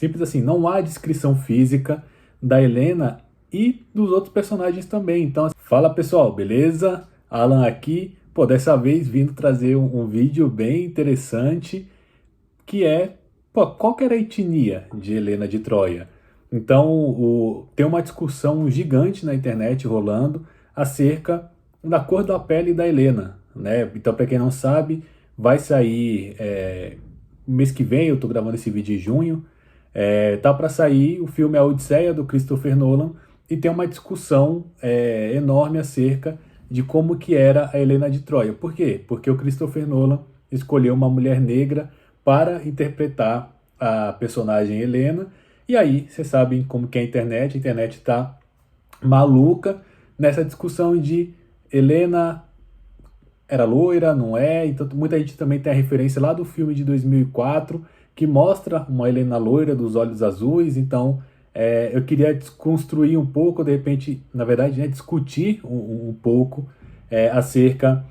Simples assim, não há descrição física da Helena e dos outros personagens também. Então, fala pessoal, beleza? Alan aqui. Pô, dessa vez vindo trazer um vídeo bem interessante que é, pô, qual que era a etnia de Helena de Troia? Então, tem uma discussão gigante na internet rolando acerca da cor da pele da Helena, né? Então, para quem não sabe, vai sair mês que vem, eu tô gravando esse vídeo em junho, tá para sair o filme A Odisseia, do Christopher Nolan, e tem uma discussão enorme acerca de como que era a Helena de Troia. Por quê? Porque o Christopher Nolan escolheu uma mulher negra para interpretar a personagem Helena, e aí, vocês sabem como que é a internet tá maluca nessa discussão de Helena era loira, não é? Então muita gente também tem a referência lá do filme de 2004, que mostra uma Helena loira dos olhos azuis. Então eu queria desconstruir um pouco, de repente, na verdade, né, discutir um pouco acerca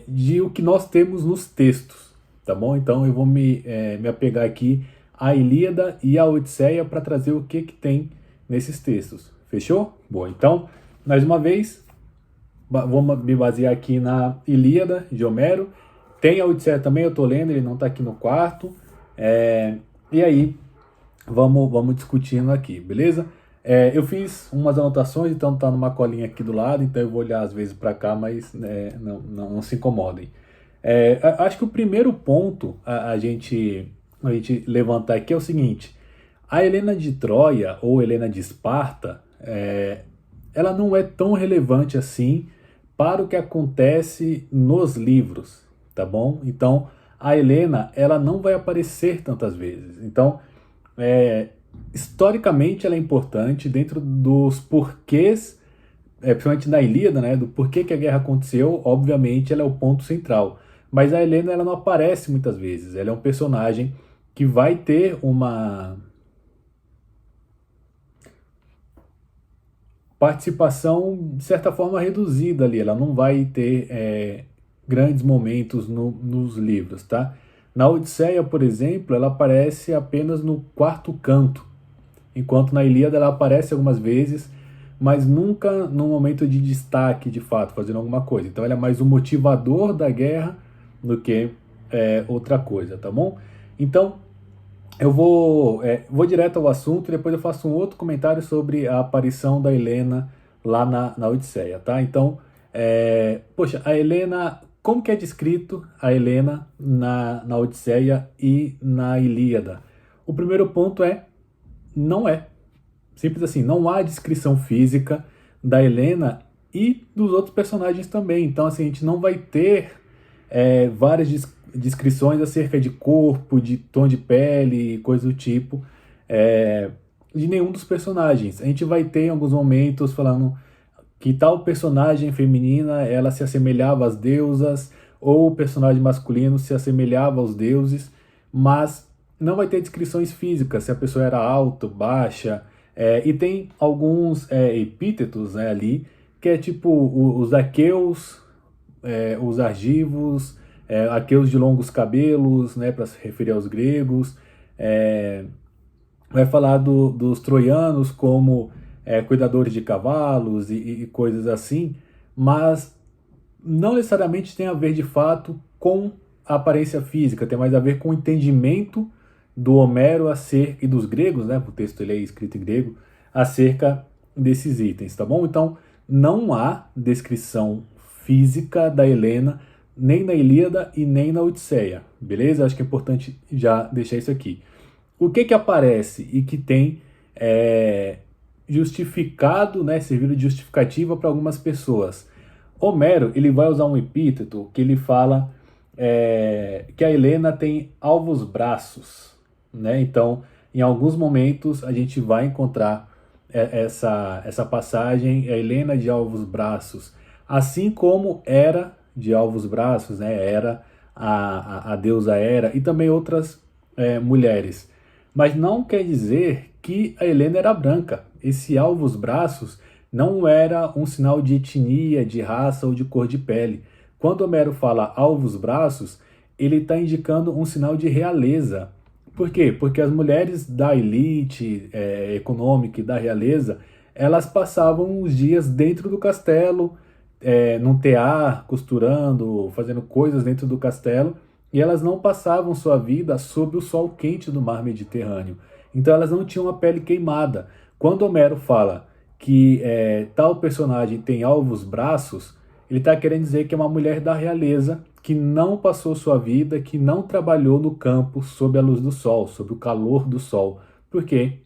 de o que nós temos nos textos, tá bom? Então eu vou me apegar aqui à Ilíada e à Odisseia para trazer o que tem nesses textos. Fechou? Bom, então, mais uma vez, vou me basear aqui na Ilíada de Homero. Tem a Odisseia também, eu tô lendo, ele não tá aqui no quarto. E aí, vamos discutindo aqui, beleza? Eu fiz umas anotações, então tá numa colinha aqui do lado, então eu vou olhar às vezes para cá, mas não se incomodem. Acho que o primeiro ponto a gente levantar aqui é o seguinte: a Helena de Troia ou Helena de Esparta, ela não é tão relevante assim para o que acontece nos livros, tá bom? Então, a Helena, ela não vai aparecer tantas vezes. Então, historicamente, ela é importante dentro dos porquês, principalmente na Ilíada, né? Do porquê que a guerra aconteceu. Obviamente, ela é o ponto central. Mas a Helena, ela não aparece muitas vezes. Ela é um personagem que vai ter uma participação, de certa forma, reduzida ali. Ela não vai ter grandes momentos nos livros, tá? Na Odisseia, por exemplo, ela aparece apenas no quarto canto, enquanto na Ilíada ela aparece algumas vezes, mas nunca num momento de destaque, de fato, fazendo alguma coisa. Então ela é mais o motivador da guerra do que outra coisa, tá bom? Então, eu vou direto ao assunto e depois eu faço um outro comentário sobre a aparição da Helena lá na Odisseia, tá? Então, poxa, a Helena, como que é descrito a Helena na Odisseia e na Ilíada? O primeiro ponto não é. Simples assim, não há descrição física da Helena e dos outros personagens também. Então, assim, a gente não vai ter várias descrições acerca de corpo, de tom de pele, coisa do tipo, de nenhum dos personagens. A gente vai ter em alguns momentos falando que tal personagem feminina ela se assemelhava às deusas, ou o personagem masculino se assemelhava aos deuses, mas não vai ter descrições físicas, se a pessoa era alta, baixa, e tem alguns epítetos, né, ali, que é tipo os aqueus, os argivos, aqueus de longos cabelos, né, para se referir aos gregos. Vai falar dos troianos como cuidadores de cavalos e coisas assim, mas não necessariamente tem a ver de fato com a aparência física, tem mais a ver com o entendimento do Homero acerca, e dos gregos, né, o texto ele é escrito em grego, acerca desses itens, tá bom? Então, não há descrição física da Helena, nem na Ilíada e nem na Odisseia, beleza? Acho que é importante já deixar isso aqui. O que aparece e que tem justificado, né, servido de justificativa para algumas pessoas? Homero, ele vai usar um epíteto que ele fala que a Helena tem alvos braços, né? Então, em alguns momentos a gente vai encontrar essa passagem, a Helena de alvos braços, assim como Hera de alvos braços, né? Hera, a deusa Hera, e também outras mulheres. Mas não quer dizer que a Helena era branca. Esse alvos braços não era um sinal de etnia, de raça ou de cor de pele. Quando Homero fala alvos braços, ele está indicando um sinal de realeza, Por quê? Porque as mulheres da elite econômica e da realeza, elas passavam os dias dentro do castelo, num tear, costurando, fazendo coisas dentro do castelo, e elas não passavam sua vida sob o sol quente do mar Mediterrâneo. Então elas não tinham a pele queimada. Quando Homero fala que tal personagem tem alvos braços, ele está querendo dizer que é uma mulher da realeza que não passou sua vida, que não trabalhou no campo sob a luz do sol, sob o calor do sol. Porque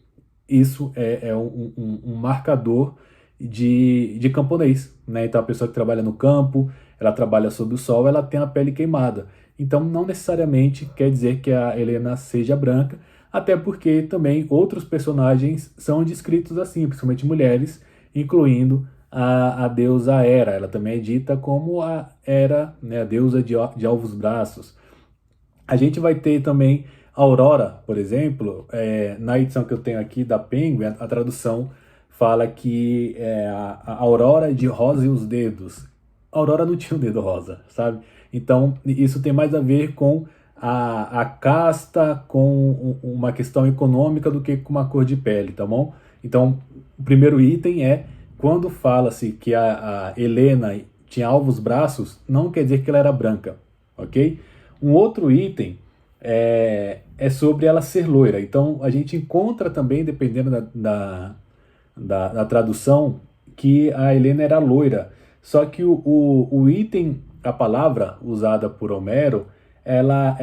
isso é um marcador de camponês, né? Então a pessoa que trabalha no campo, ela trabalha sob o sol, ela tem a pele queimada. Então não necessariamente quer dizer que a Helena seja branca, até porque também outros personagens são descritos assim, principalmente mulheres, incluindo a deusa Hera. Ela também é dita como a Hera, né, a deusa de alvos braços. A gente vai ter também a Aurora, por exemplo, na edição que eu tenho aqui da Penguin, a tradução fala que a Aurora de rosa e os dedos. A Aurora não tinha um dedo rosa, sabe? Então, isso tem mais a ver com a casta, com uma questão econômica do que com uma cor de pele, tá bom? Então, o primeiro item é, quando fala-se que a Helena tinha alvos braços, não quer dizer que ela era branca, ok? Um outro item é sobre ela ser loira. Então, a gente encontra também, dependendo da tradução, que a Helena era loira. Só que o item, a palavra usada por Homero, ela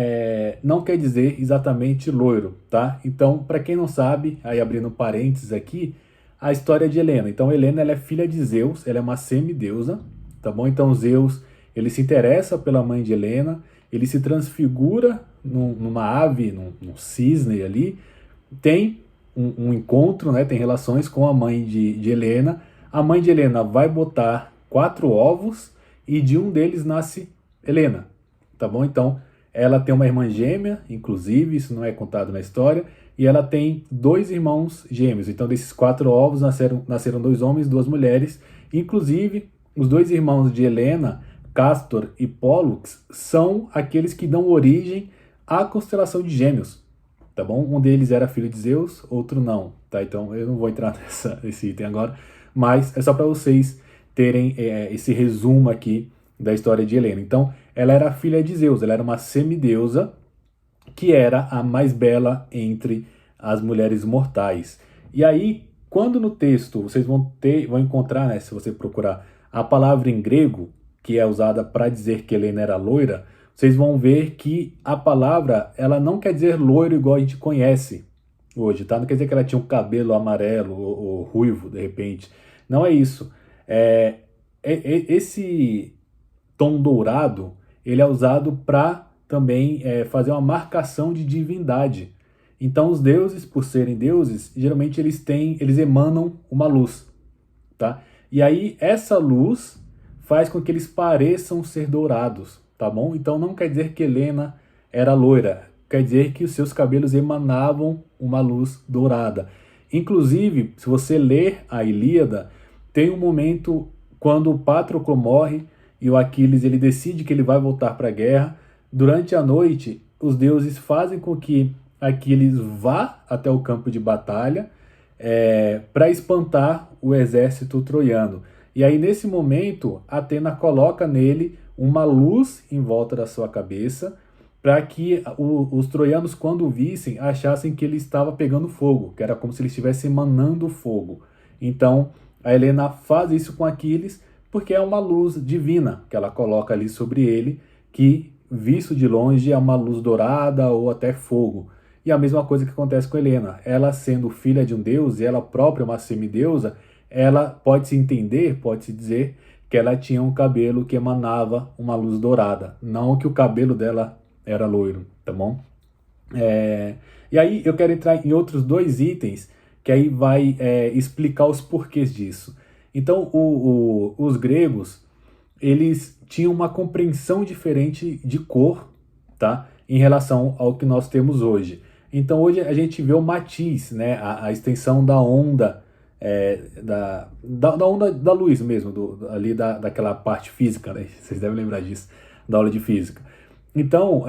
não quer dizer exatamente loiro, tá? Então, para quem não sabe, aí abrindo parênteses aqui, a história de Helena. Então, Helena, ela é filha de Zeus, ela é uma semideusa, tá bom? Então, Zeus, ele se interessa pela mãe de Helena, ele se transfigura numa ave, num cisne ali, tem um encontro, né? Tem relações com a mãe de Helena. A mãe de Helena vai botar 4 ovos e de um deles nasce Helena, tá bom? Então, ela tem uma irmã gêmea, inclusive, isso não é contado na história, e ela tem 2 irmãos gêmeos. Então, desses 4 ovos nasceram 2 homens e 2 mulheres. Inclusive, os 2 irmãos de Helena, Castor e Pólux, são aqueles que dão origem à constelação de Gêmeos, tá bom? Um deles era filho de Zeus, outro não, tá? Então, eu não vou entrar nesse item agora, mas é só para vocês terem esse resumo aqui da história de Helena. Então, ela era filha de Zeus, ela era uma semideusa que era a mais bela entre as mulheres mortais. E aí, quando no texto vocês vão encontrar, né, se você procurar a palavra em grego, que é usada para dizer que Helena era loira, vocês vão ver que a palavra, ela não quer dizer loiro igual a gente conhece hoje, tá? Não quer dizer que ela tinha um cabelo amarelo ou ruivo, de repente. Não é isso. Esse tom dourado, ele é usado para também fazer uma marcação de divindade. Então, os deuses, por serem deuses, geralmente eles emanam uma luz, tá? E aí, essa luz faz com que eles pareçam ser dourados, tá bom? Então, não quer dizer que Helena era loira, quer dizer que os seus cabelos emanavam uma luz dourada. Inclusive, se você ler a Ilíada, tem um momento quando o Patroclo morre e o Aquiles ele decide que ele vai voltar para a guerra. Durante a noite, os deuses fazem com que Aquiles vá até o campo de batalha para espantar o exército troiano. E aí, nesse momento, Atena coloca nele uma luz em volta da sua cabeça para que os troianos, quando o vissem, achassem que ele estava pegando fogo, que era como se ele estivesse emanando fogo. Então, a Helena faz isso com Aquiles porque é uma luz divina que ela coloca ali sobre ele, que, visto de longe, é uma luz dourada ou até fogo. E a mesma coisa que acontece com Helena. Ela, sendo filha de um deus e ela própria uma semideusa, ela pode-se entender, pode-se dizer que ela tinha um cabelo que emanava uma luz dourada. Não que o cabelo dela era loiro, tá bom? E aí eu quero entrar em outros 2 itens que aí vai explicar os porquês disso. Então, os gregos, eles tinham uma compreensão diferente de cor, tá? Em relação ao que nós temos hoje. Então, hoje a gente vê o matiz, né? A extensão da onda, da onda da luz mesmo, ali daquela parte física, né? Vocês devem lembrar disso, da aula de física. Então,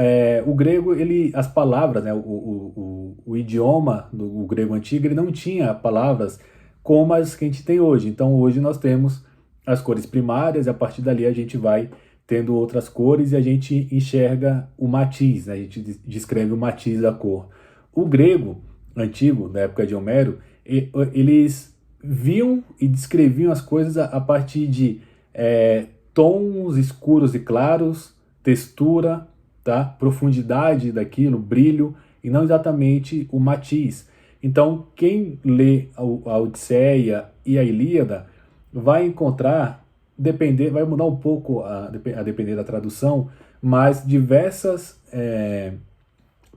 o grego, as palavras, né, o idioma do grego antigo, ele não tinha palavras como as que a gente tem hoje. Então, hoje nós temos as cores primárias, e a partir dali a gente vai tendo outras cores e a gente enxerga o matiz, né, a gente descreve o matiz da cor. O grego antigo, da época de Homero, eles viam e descreviam as coisas a partir de tons escuros e claros, textura, tá? Profundidade daquilo, brilho, e não exatamente o matiz. Então, quem lê a Odisseia e a Ilíada vai encontrar, vai mudar um pouco a depender da tradução, mas diversas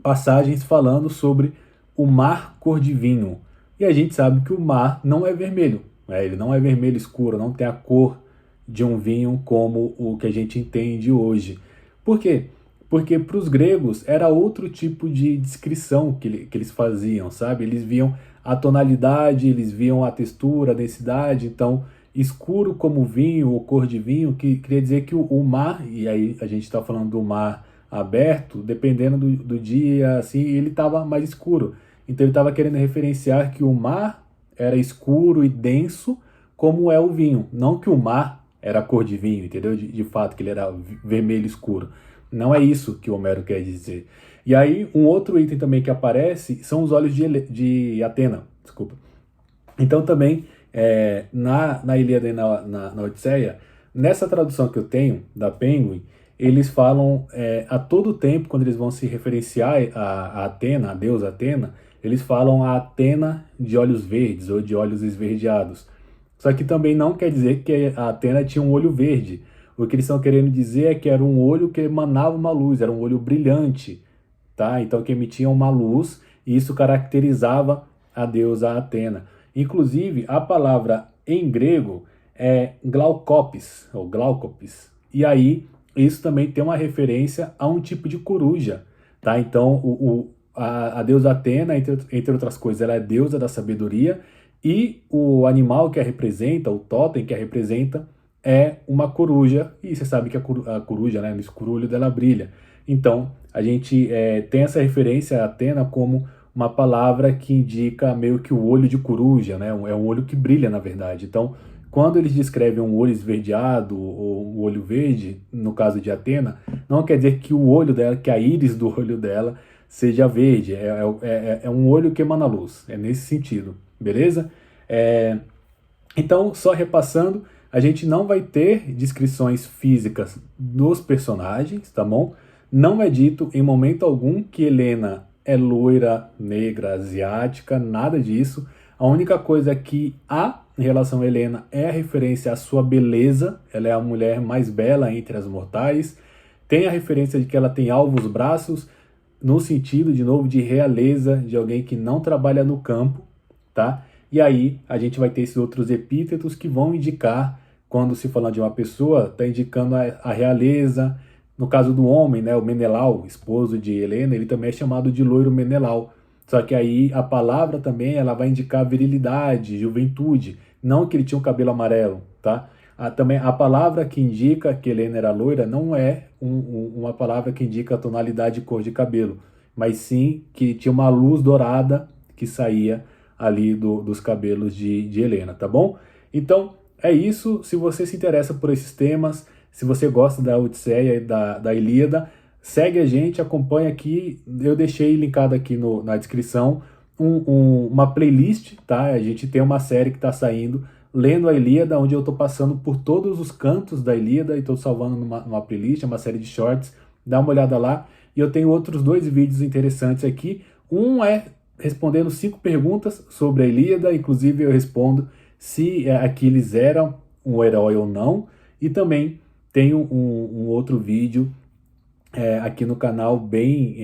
passagens falando sobre o mar cor de vinho. E a gente sabe que o mar não é vermelho, né? Ele não é vermelho escuro, não tem a cor de um vinho como o que a gente entende hoje. Por quê? Porque para os gregos era outro tipo de descrição que eles faziam, sabe? Eles viam a tonalidade, eles viam a textura, a densidade, então escuro como vinho ou cor de vinho, que queria dizer que o mar, e aí a gente está falando do mar aberto, dependendo do dia, assim, ele estava mais escuro. Então ele estava querendo referenciar que o mar era escuro e denso, como é o vinho. Não que o mar era cor de vinho, entendeu? De fato, que ele era vermelho escuro. Não é isso que o Homero quer dizer. E aí, um outro item também que aparece são os olhos de Atena. Desculpa. Então também, na Ilíada e na Odisseia, nessa tradução que eu tenho, da Penguin, eles falam a todo tempo, quando eles vão se referenciar a Atena, a deusa Atena, eles falam a Atena de olhos verdes ou de olhos esverdeados. Só que também não quer dizer que a Atena tinha um olho verde. O que eles estão querendo dizer é que era um olho que emanava uma luz, era um olho brilhante, tá? Então que emitia uma luz, e isso caracterizava a deusa Atena. Inclusive, a palavra em grego é glaukopis, ou glaukopis. E aí, isso também tem uma referência a um tipo de coruja, tá? Então, a deusa Atena, entre outras coisas, ela é deusa da sabedoria, e o animal que a representa, o totem que a representa, é uma coruja, e você sabe que a coruja, né, no escuro olho dela brilha. Então, a gente tem essa referência a Atena como uma palavra que indica meio que o olho de coruja, né? É um olho que brilha, na verdade. Então, quando eles descrevem um olho esverdeado ou um olho verde, no caso de Atena, não quer dizer que o olho dela, que a íris do olho dela seja verde. É um olho que emana luz. É nesse sentido, beleza? Então, só repassando, a gente não vai ter descrições físicas dos personagens, tá bom? Não é dito em momento algum que Helena é loira, negra, asiática, nada disso. A única coisa que há em relação a Helena é a referência à sua beleza. Ela é a mulher mais bela entre as mortais. Tem a referência de que ela tem alvos braços, no sentido, de novo, de realeza, de alguém que não trabalha no campo, tá? E aí a gente vai ter esses outros epítetos que vão indicar, quando se fala de uma pessoa, está indicando a realeza. No caso do homem, né, o Menelau, esposo de Helena, ele também é chamado de loiro Menelau. Só que aí a palavra também ela vai indicar virilidade, juventude, não que ele tinha um cabelo amarelo, tá? Também a palavra que indica que Helena era loira não é uma palavra que indica a tonalidade de cor de cabelo, mas sim que tinha uma luz dourada que saía ali dos cabelos de Helena, tá bom? Então, é isso. Se você se interessa por esses temas, se você gosta da Odisseia e da Ilíada, segue a gente, acompanha aqui. Eu deixei linkado aqui na descrição uma playlist, tá? A gente tem uma série que está saindo, Lendo a Ilíada, onde eu estou passando por todos os cantos da Ilíada e estou salvando numa playlist, uma série de shorts. Dá uma olhada lá. E eu tenho outros 2 vídeos interessantes aqui. Um é respondendo 5 perguntas sobre a Ilíada, inclusive eu respondo se Aquiles era um herói ou não. E também tenho um outro vídeo aqui no canal bem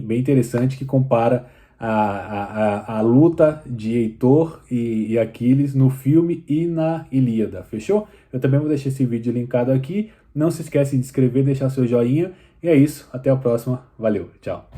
interessante, que compara a luta de Heitor e Aquiles no filme e na Ilíada, fechou? Eu também vou deixar esse vídeo linkado aqui. Não se esquece de se inscrever, deixar seu joinha. E é isso, até a próxima. Valeu, tchau.